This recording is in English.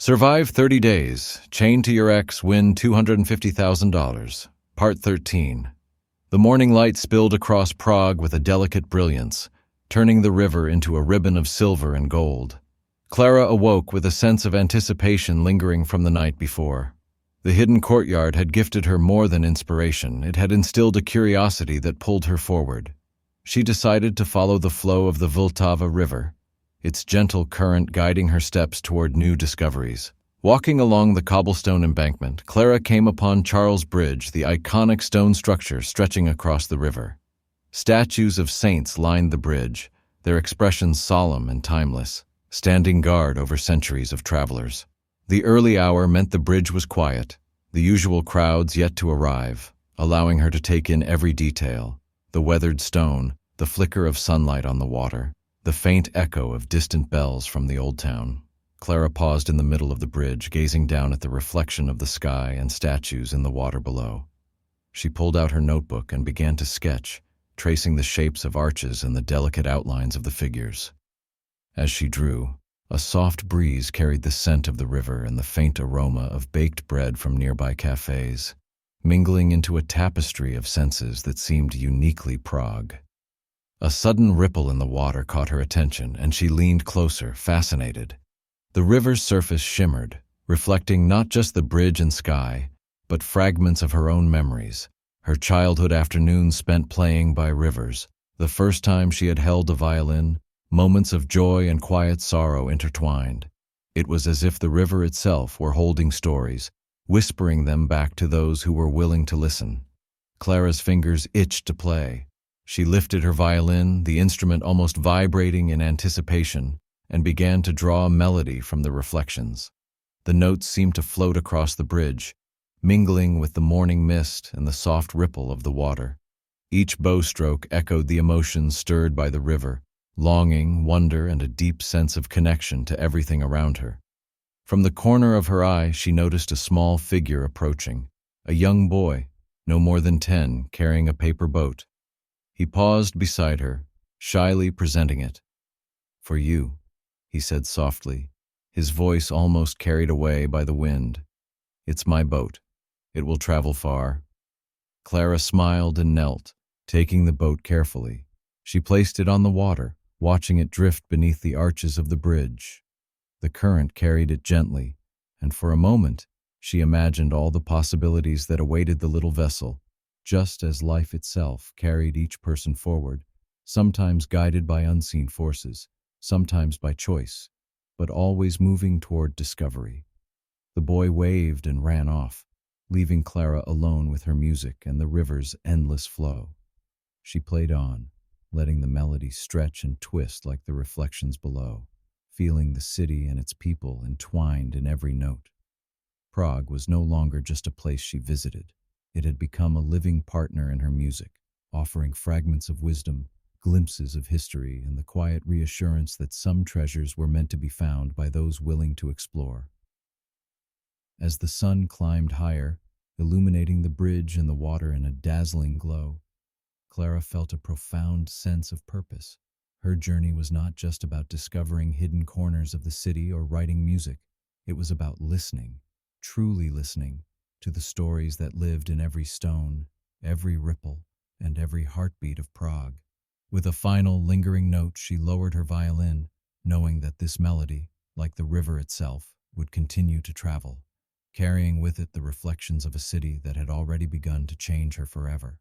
Survive 30 days. Chained to your ex, win $250,000. Part 13. The morning light spilled across Prague with a delicate brilliance, turning the river into a ribbon of silver and gold. Clara awoke with a sense of anticipation lingering from the night before. The hidden courtyard had gifted her more than inspiration. It had instilled a curiosity that pulled her forward. She decided to follow the flow of the Vltava River, its gentle current guiding her steps toward new discoveries. Walking along the cobblestone embankment, Clara came upon Charles Bridge, the iconic stone structure stretching across the river. Statues of saints lined the bridge, their expressions solemn and timeless, standing guard over centuries of travelers. The early hour meant the bridge was quiet, the usual crowds yet to arrive, allowing her to take in every detail: the weathered stone, the flicker of sunlight on the water, the faint echo of distant bells from the old town. Clara paused in the middle of the bridge, gazing down at the reflection of the sky and statues in the water below. She pulled out her notebook and began to sketch, tracing the shapes of arches and the delicate outlines of the figures. As she drew, a soft breeze carried the scent of the river and the faint aroma of baked bread from nearby cafes, mingling into a tapestry of senses that seemed uniquely Prague. A sudden ripple in the water caught her attention, and she leaned closer, fascinated. The river's surface shimmered, reflecting not just the bridge and sky, but fragments of her own memories, her childhood afternoons spent playing by rivers, the first time she had held a violin, moments of joy and quiet sorrow intertwined. It was as if the river itself were holding stories, whispering them back to those who were willing to listen. Clara's fingers itched to play. She lifted her violin, the instrument almost vibrating in anticipation, and began to draw a melody from the reflections. The notes seemed to float across the bridge, mingling with the morning mist and the soft ripple of the water. Each bow stroke echoed the emotions stirred by the river: longing, wonder, and a deep sense of connection to everything around her. From the corner of her eye, she noticed a small figure approaching, a young boy, no more than 10, carrying a paper boat. He paused beside her, shyly presenting it. "For you," he said softly, his voice almost carried away by the wind. "It's my boat. It will travel far." Clara smiled and knelt, taking the boat carefully. She placed it on the water, watching it drift beneath the arches of the bridge. The current carried it gently, and for a moment she imagined all the possibilities that awaited the little vessel, just as life itself carried each person forward, sometimes guided by unseen forces, sometimes by choice, but always moving toward discovery. The boy waved and ran off, leaving Clara alone with her music and the river's endless flow. She played on, letting the melody stretch and twist like the reflections below, feeling the city and its people entwined in every note. Prague was no longer just a place she visited. It had become a living partner in her music, offering fragments of wisdom, glimpses of history, and the quiet reassurance that some treasures were meant to be found by those willing to explore. As the sun climbed higher, illuminating the bridge and the water in a dazzling glow, Clara felt a profound sense of purpose. Her journey was not just about discovering hidden corners of the city or writing music. It was about listening, truly listening, to the stories that lived in every stone, every ripple, and every heartbeat of Prague. With a final, lingering note, she lowered her violin, knowing that this melody, like the river itself, would continue to travel, carrying with it the reflections of a city that had already begun to change her forever.